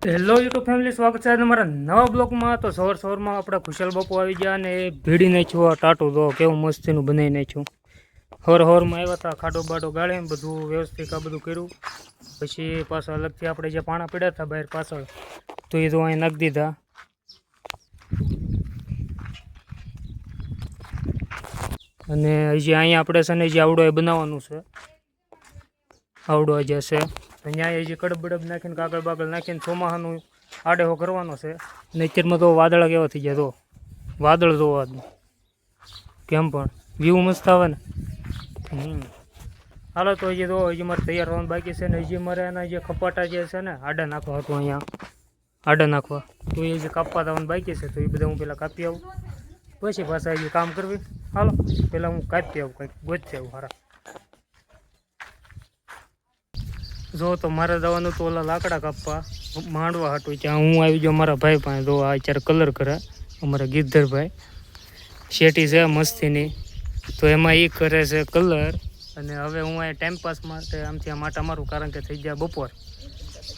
Hello YouTube family, સ્વાગત છે તમારા નવા બ્લોગમાં. તો સવારમાં આપણા ખુશાલ બાપુ આવી ગયા અને એ ભીડી નાખ્યું ટાટું. તો કેવું મસ્તીનું બનાવી નાખ્યું. હવારમાં આવ્યા હતા, ખાડો બાડો ગાળે બધું વ્યવસ્થિત આ બધું કર્યું. પછી પાછા અલગથી આપણે જે પાણા પડ્યા હતા બહાર પાછળ, તો એ તો અહીં નાખી દીધા. અને હજી અહીંયા આપણે છે ને જે આવડો એ બનાવવાનું છે, આવડો જે છે અહીંયા હજી કડબ બડબ નાખીને કાગળ બાગળ નાખીને ચોમાહાનું આડેહો કરવાનો છે. નેચરમાં તો વાદળા કેવા થઈ ગયા, તો વાદળ જોવા કેમ પણ વ્યૂ મસ્ત આવે ને. હાલો તો હજી તો હજી મારે તૈયાર થવાનું બાકી છે ને. હજી મારે એના જે ખપાટા જે છે ને આડા નાખવા હતું, અહીંયા આડા નાખવા, તો એ જે કાપવા થવાનું બાકી છે. તો એ બધા હું પહેલાં કાપી આવું, પછી પાછા હજી કામ કરવી. હાલો પહેલાં હું કાપી આવું, કંઈક ગોતથી આવું સારા. જો તો મારે જવાનું તો ઓલા લાકડા કાપવા માંડવા હાટું, ત્યાં હું આવી જાઉં મારા ભાઈ પાસે. જો આ અત્યારે કલર કરે અમારા ગીરધરભાઈ, શેટી છે મસ્તીની, તો એમાં એ કરે છે કલર. અને હવે હું અહીંયા ટાઈમપાસ માટે આમથી આમ આટા મારું, કારણ કે થઈ જાય બપોર.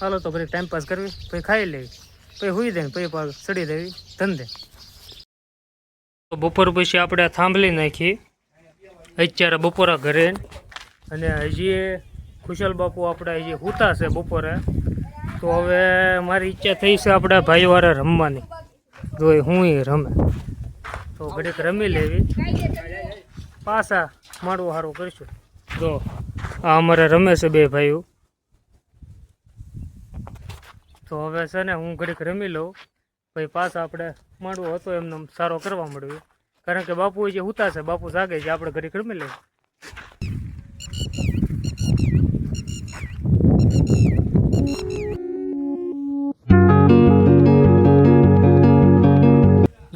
હાલો તો પછી ટાઈમપાસ કરવી, પછી ખાઈ લેવી, પછી હુઈ દે, પછી પાછું ચડી દેવી ધંધે. તો બપોર પછી આપણે થાંભલી નાખી અત્યારે બપોરા ઘરે. અને હજી ખુશાલ બાપુ આપણે હજી સૂતા છે બપોરે. તો હવે મારી ઈચ્છા થઈ છે આપણે ભાઈવારે રમવાની, જો હું રમે તો ઘડીક રમી લેવી, પાછા માડવું સારું કરીશું. જો આ અમારે રમે છે બે ભાઈઓ. તો હવે છે ને હું ઘડીક રમી લઉં, પછી પાછા આપણે માંડવો હતો એમને સારો કરવા મળ્યું, કારણ કે બાપુ જે સૂતા છે, બાપુ જાગે છે, આપણે ઘડીક રમી લઈએ.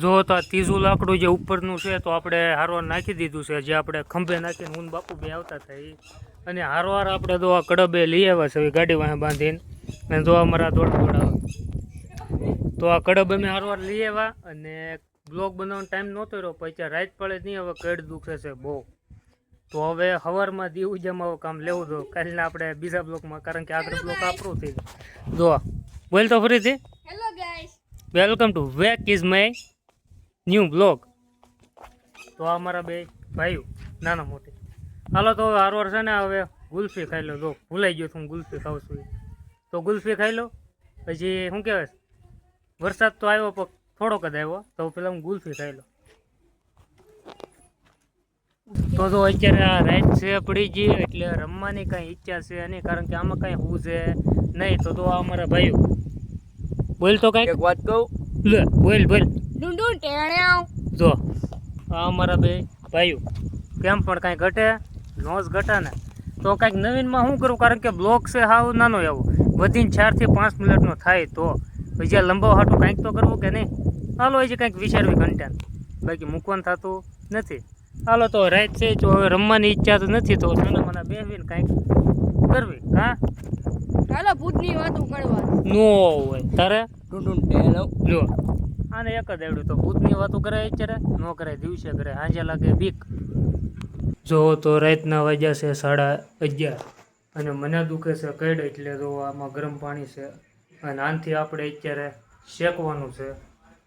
જો તો આ ત્રીજું લાકડું જે ઉપરનું છે, તો આપણે હારવાર નાખી દીધું છે. જે આપણે ખંભે નાખીને હું બાપુ બે આવતા હતા એ, અને હારવાર આપણે તો આ કડબે લઈ આવ્યા છે ગાડી વાંહે બાંધીને. અને જો અમારા દોડા તો આ કડબ અમે હારવાર લઈ આવ્યા. અને બ્લોગ બનાવવાનો ટાઈમ નહોતો રહ્યો, પછી રાત પડે નહીં, હવે કડ દુખે છે બહુ. તો હવે સવારમાં દીવ જમાવો કામ લેવું દો કાલના આપણે બીજા બ્લોકમાં, કારણ કે આગળ બ્લોક આપણું થઈ જાય. જો બોલ તો ફરીથી, hello guys, welcome to wake is my new blog. તો આ અમારા બે ભાઈઓ નાના મોટી. હાલો તો હવે હારવાર છે ને હવે ગુલ્ફી ખાઈ લો. જો ભૂલાઈ ગયો હું ગુલ્ફી ખાઉં છું, તો ગુલ્ફી ખાઈ લો. પછી શું કહેવાય, વરસાદ તો આવ્યો પણ થોડોક જ આવ્યો, તો પેલા હું ગુલ્ફી ખાઈ લો. તો અત્યારે આ રાત છે પડી ગઈ, એટલે રમવાની કાંઈ ઈચ્છા છે નહીં, કારણ કે આમાં કાંઈ હું છે નહીં. તો આ અમારા ભાઈઓ બોલ તો કાંઈક વાત કહું, લે બોલ બોલ. જો આ અમારા બે ભાઈઓ કેમ પણ કાંઈ ઘટે નોઝ ઘટે ને, તો કાંઈક નવીનમાં શું કરું, કારણ કે બ્લોગ છે હાવ નાનો એવો, વધીને 4 થી 5 મિનિટનો થાય. તો પછી આ લંબાવ હાટું કાંઈક તો કરવું કે નહીં. હાલો હજી કાંઈક વિચારવી કન્ટેન્ટ, બાકી મૂકવાનું થતું નથી. હાલો તો રાત છે, જો હવે રમવાની ઈચ્છા તો નથી, તો મને બેસીને કાંઈક કરવી. હા ચાલો ભૂતની વાતો કરવા નો હોય તારે લો આને એક જ આવડ્યું, તો ભૂતની વાતો કરાય અત્યારે ન કરાય, દિવસે કરે, સાંજે લાગે બીક. જો તો રાતના વાગ્યા છે 11:30, અને મને દુખે છે કઈડ, એટલે તો આમાં ગરમ પાણી છે, અને આનાથી આપણે અત્યારે શેકવાનું છે.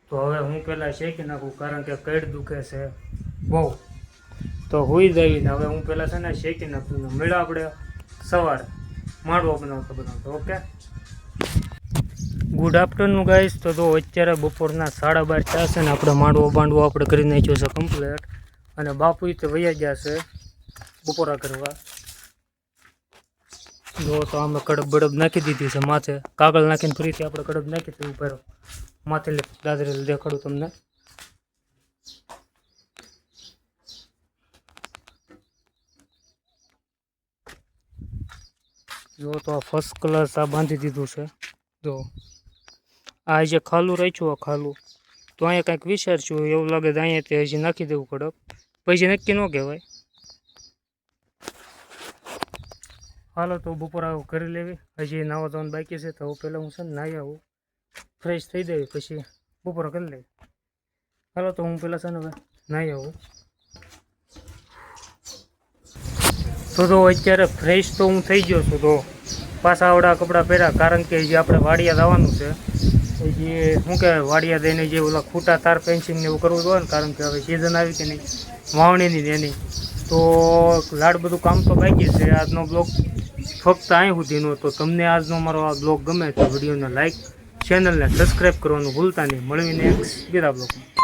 તો હવે હું પહેલાં શેકી નાખું, કારણ કે કઈડ દુખે છે બહુ. તો હોઈ જઈને હવે હું પહેલાં છે ને શેકી નાખું. મળ્યા આપણે સવારે માંડવો બનાવતો. Okay, good afternoon guys. તો અત્યારે બપોરના 12:30 છે ને આપણે માંડવો આપણે કરી નાખ્યો છે કમ્પ્લેટ. અને બાપુ તો વૈયા ગયા છે બપોરા કરવા. જો તો અમે કડબ બડબ નાખી દીધી છે માથે, કાગળ નાખીને ફરીથી આપણે કડબ નાખી દીધી ઉપર માથે. દાદરે દેખાડું તમને. જો તો આ ફર્સ્ટ ક્લાસ આ બાંધી દીધું છે. જો આ જે ખાલું રાખ્યું, આ ખાલું તો અહીંયા કાંઈક વિચારશું એવું લાગે તો અહીંયા તે હજી નાખી દેવું કડક, પછી નક્કી ન કહેવાય. હાલો તો બપોર આવું કરી લેવી, હજી નાવા ધોવાનું બાકી છે. તો પહેલાં હું છે ને નાહી આવું, ફ્રેશ થઈ દેવી, પછી બપોર કરી લેવી. હાલો તો હું પહેલાં છે ને હવે નાહી આવું. તો અત્યારે ફ્રેશ તો હું થઈ ગયો છું. તો પાછા આવડા કપડાં પહેર્યા, કારણ કે જે આપણે વાડિયા જવાનું છે એ જે શું કહેવાય, વાડિયા દઈને જે ઓલા ખૂટા તાર પેન્સિંગ ને એવું કરવું જોઈએ ને, કારણ કે હવે સિઝન આવી કે નહીં વાવણીની ને એની, તો લાડ બધું કામ તો બાકી છે. આજનો બ્લોગ ફક્ત અહીં સુધીનો. તો તમને આજનો મારો આ બ્લોગ ગમે તો વિડીયોને લાઇક, ચેનલને સબસ્ક્રાઈબ કરવાનું ભૂલતા નહીં. મળીને બીજા બ્લોગમાં.